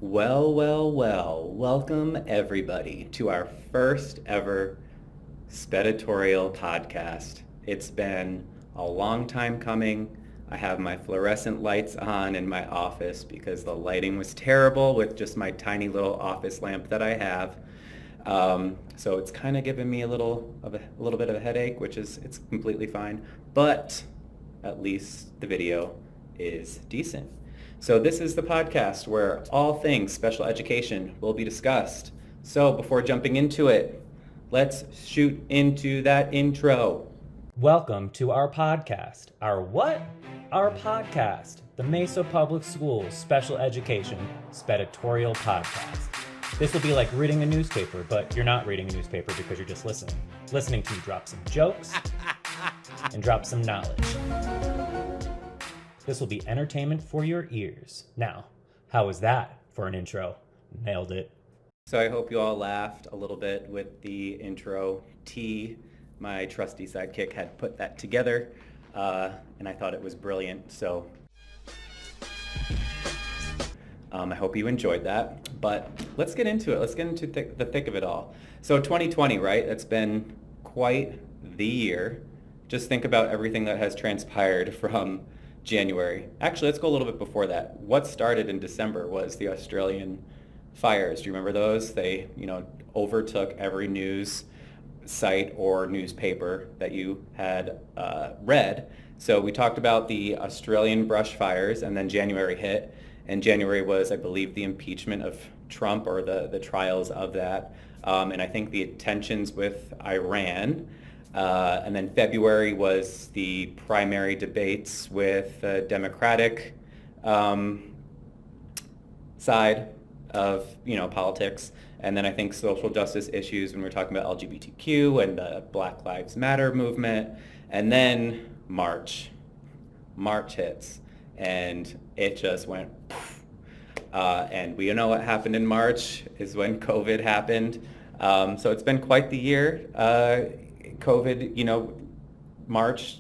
Well, welcome everybody to our first ever Speditorial podcast. It's been a long time coming. I have my fluorescent lights on in my office because the lighting was terrible with just my tiny little office lamp that I have. So it's kind of giving me a little bit of a headache, which is it's completely fine. But at least the video is decent. So this is the podcast where all things special education will be discussed. So before jumping into it, let's shoot into that intro. Welcome to our podcast. Our what? Our podcast, the Mesa Public Schools Special Education Speditorial Podcast. This will be like reading a newspaper, but you're not reading a newspaper because you're just listening. Listening to me drop some jokes and drop some knowledge. This will be entertainment for your ears. Now, how was that for an intro? Nailed it. So I hope you all laughed a little bit with the intro. T, my trusty sidekick, had put that together, and I thought it was brilliant. So I hope you enjoyed that. But let's get into it. Let's get into the thick of it all. So 2020, right? That's been quite the year. Just think about everything that has transpired from January. Actually, let's go a little bit before that. What started in December was the Australian fires. Do you remember those? They, overtook every news site or newspaper that you had read. So we talked about the Australian brush fires, and then January hit. And January was, I believe, the impeachment of Trump, or the trials of that. And I think the tensions with Iran. And then February was the primary debates with the Democratic side of politics, and then I think social justice issues when we're talking about LGBTQ and the Black Lives Matter movement, and then March hits, and it just went poof. And we know what happened in March is when COVID happened. So it's been quite the year. COVID, March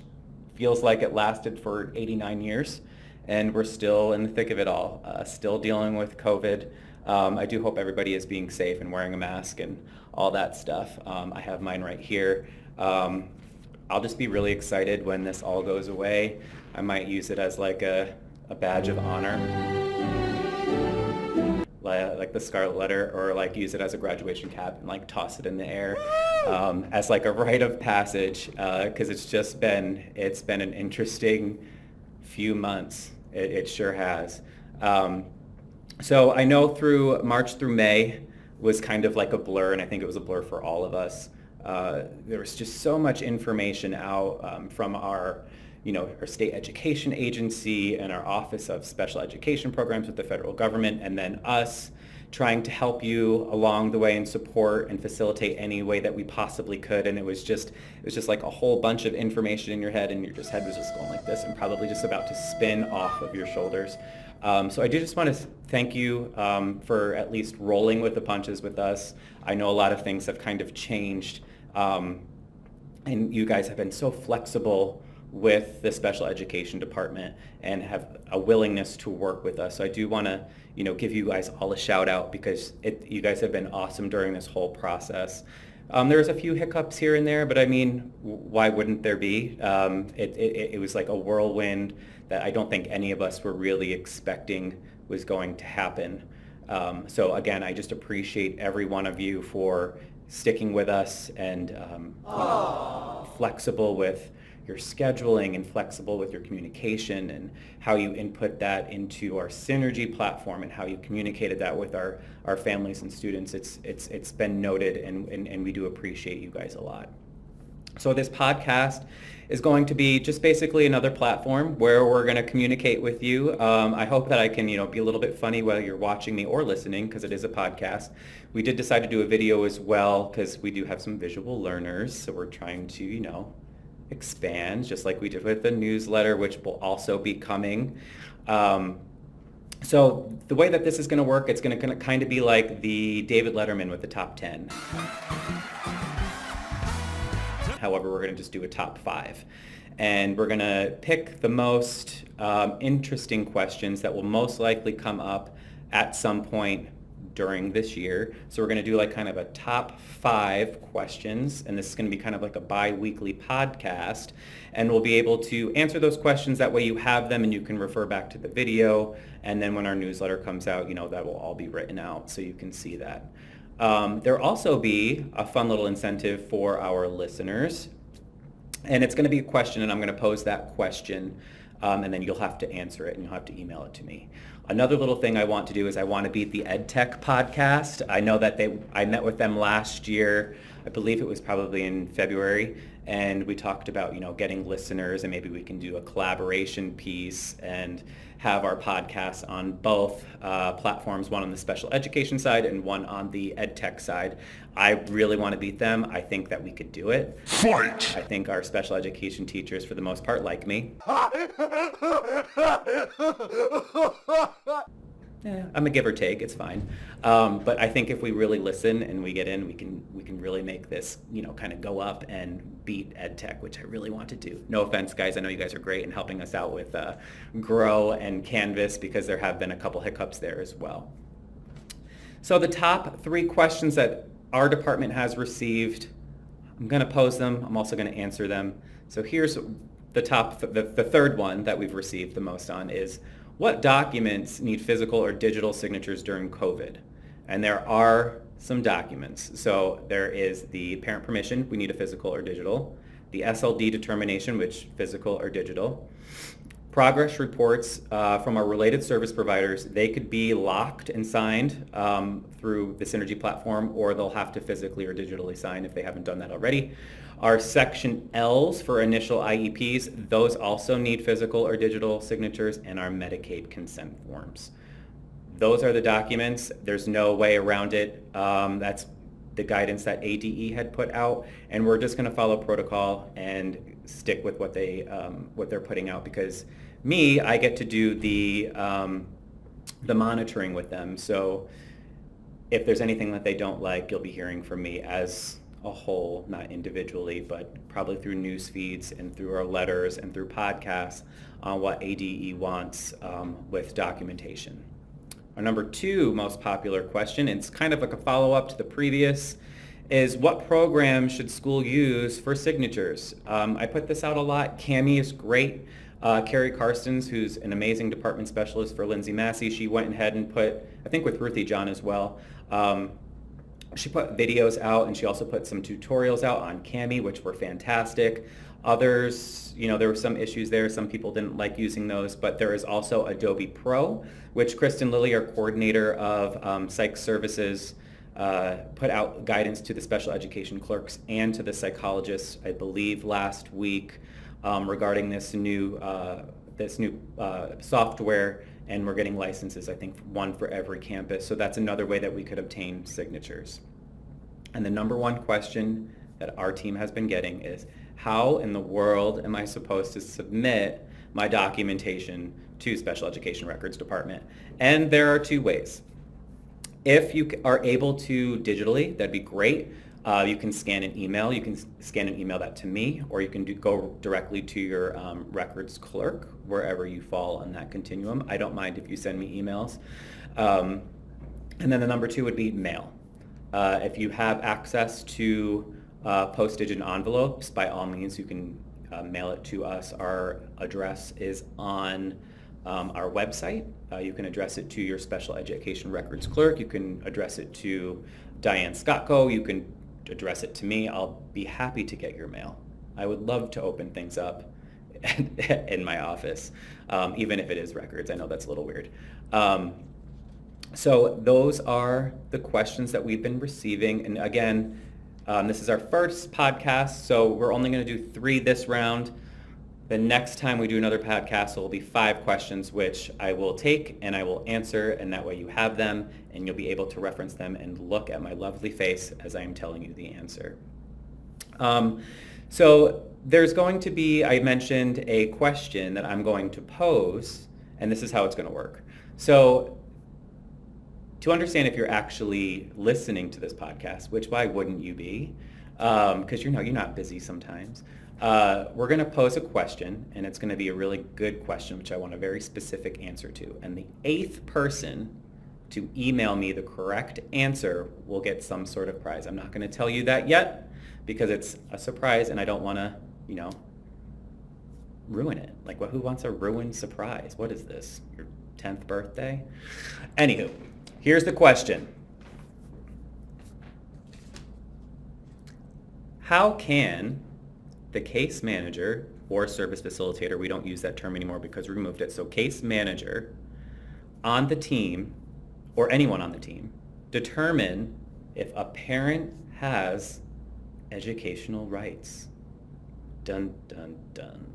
feels like it lasted for 89 years, and we're still in the thick of it all, still dealing with COVID. I do hope everybody is being safe and wearing a mask and all that stuff. I have mine right here. I'll just be really excited when this all goes away. I might use it as like a badge of honor, like the Scarlet Letter, or like use it as a graduation cap and like toss it in the air as like a rite of passage, because it's been an interesting few months. It sure has. So I know through March through May was kind of like a blur, and I think it was a blur for all of us. There was just so much information out from our state education agency and our Office of Special Education Programs with the federal government, and then us trying to help you along the way and support and facilitate any way that we possibly could. And it was just like a whole bunch of information in your head, and your head was just going like this and probably just about to spin off of your shoulders. So I do just want to thank you for at least rolling with the punches with us. I know a lot of things have kind of changed, and you guys have been so flexible with the special education department and have a willingness to work with us. So I do want to, give you guys all a shout out, because you guys have been awesome during this whole process. There's a few hiccups here and there, but I mean, why wouldn't there be? It was like a whirlwind that I don't think any of us were really expecting was going to happen. So again, I just appreciate every one of you for sticking with us and flexible with your scheduling and flexible with your communication and how you input that into our Synergy platform and how you communicated that with our families and students. It's been noted, and we do appreciate you guys a lot. So this podcast is going to be just basically another platform where we're going to communicate with you. I hope that I can, be a little bit funny while you're watching me or listening, because it is a podcast. We did decide to do a video as well because we do have some visual learners, so we're trying to, expand, just like we did with the newsletter, which will also be coming. So the way that this is going to work, it's going to kind of be like the David Letterman with the top 10. However, we're going to just do a top 5. And we're going to pick the most interesting questions that will most likely come up at some point during this year. So we're going to do like kind of a top 5 questions, and this is going to be kind of like a bi-weekly podcast, and we'll be able to answer those questions. That way you have them and you can refer back to the video, and then when our newsletter comes out, that will all be written out so you can see that. There'll also be a fun little incentive for our listeners, and it's going to be a question, and I'm going to pose that question, and then you'll have to answer it, and you'll have to email it to me. Another little thing I want to do is I want to beat the EdTech podcast. I know that I met with them last year. I believe it was probably in February, and we talked about, getting listeners, and maybe we can do a collaboration piece and have our podcasts on both platforms, one on the special education side and one on the EdTech side. I really want to beat them. I think that we could do it. Fight! I think our special education teachers, for the most part, like me. I'm a give or take. It's fine. But I think if we really listen and we get in, we can really make this, kind of go up and beat EdTech, which I really want to do. No offense, guys. I know you guys are great in helping us out with Grow and Canvas, because there have been a couple hiccups there as well. So the top 3 questions that our department has received, I'm going to pose them. I'm also going to answer them. So here's the third one that we've received the most on is, what documents need physical or digital signatures during COVID? And there are some documents. So there is the parent permission, we need a physical or digital. The SLD determination, which physical or digital. Progress reports from our related service providers, they could be locked and signed through the Synergy platform, or they'll have to physically or digitally sign if they haven't done that already. Our Section Ls for initial IEPs, those also need physical or digital signatures, and our Medicaid consent forms. Those are the documents. There's no way around it. That's the guidance that ADE had put out, and we're just going to follow protocol and stick with what they're putting out, because I get to do the monitoring with them. So if there's anything that they don't like, you'll be hearing from me as a whole, not individually, but probably through news feeds and through our letters and through podcasts on what ADE wants with documentation. Our number 2 most popular question, and it's kind of like a follow-up to the previous, is what program should school use for signatures? I put this out a lot. Cami is great. Carrie Karstens, who's an amazing department specialist for Lindsay Massey, she went ahead and put, I think with Ruthie John as well, she put videos out, and she also put some tutorials out on Cami, which were fantastic. Others, there were some issues there. Some people didn't like using those, but there is also Adobe Pro, which Kristen Lilly, our coordinator of psych services, put out guidance to the special education clerks and to the psychologists, I believe, last week regarding this new software, and we're getting licenses, I think, one for every campus. So that's another way that we could obtain signatures. And the number 1 question that our team has been getting is, how in the world am I supposed to submit my documentation to Special Education Records Department? And there are 2 ways. If you are able to digitally, that'd be great. You can scan an email. You can scan and email that to me, or you can go directly to your records clerk, wherever you fall on that continuum. I don't mind if you send me emails. And then the number 2 would be mail. If you have access to postage and envelopes, by all means, you can mail it to us. Our address is on our website. You can address it to your special education records clerk. You can address it to Diane Scotco. You can address it to me. I'll be happy to get your mail. I would love to open things up in my office, even if it is records. I know that's a little weird. So those are the questions that we've been receiving. And again, this is our first podcast, so we're only going to do 3 this round. The next time we do another podcast, it will be 5 questions, which I will take and I will answer, and that way you have them and you'll be able to reference them and look at my lovely face as I am telling you the answer. So there's going to be, I mentioned, a question that I'm going to pose, and this is how it's going to work. So to understand if you're actually listening to this podcast, which why wouldn't you be? Because you're not busy sometimes. We're going to pose a question, and it's going to be a really good question, which I want a very specific answer to. And the 8th person to email me the correct answer will get some sort of prize. I'm not going to tell you that yet because it's a surprise and I don't want to, ruin it. Like, who wants a ruined surprise? What is this? Your 10th birthday? Anywho, here's the question. How can the case manager or service facilitator, we don't use that term anymore because we removed it, so case manager on the team or anyone on the team determine if a parent has educational rights? Dun, dun, dun.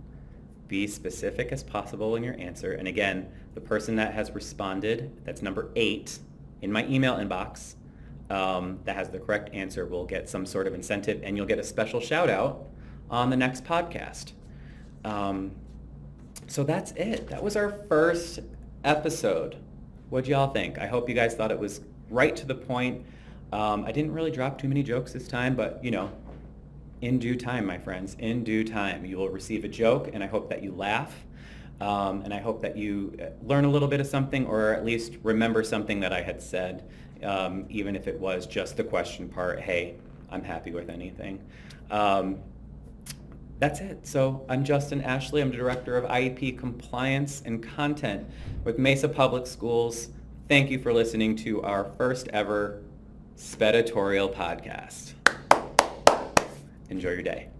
Be specific as possible in your answer. And again, the person that has responded, that's number 8 in my email inbox, that has the correct answer will get some sort of incentive, and you'll get a special shout out on the next podcast. So that's it. That was our first episode. What'd y'all think? I hope you guys thought it was right to the point. I didn't really drop too many jokes this time, but in due time, my friends, in due time, you will receive a joke, and I hope that you laugh. And I hope that you learn a little bit of something, or at least remember something that I had said, even if it was just the question part, hey, I'm happy with anything. That's it. So I'm Justin Ashley. I'm the Director of IEP Compliance and Content with Mesa Public Schools. Thank you for listening to our first ever Editorial podcast. Enjoy your day.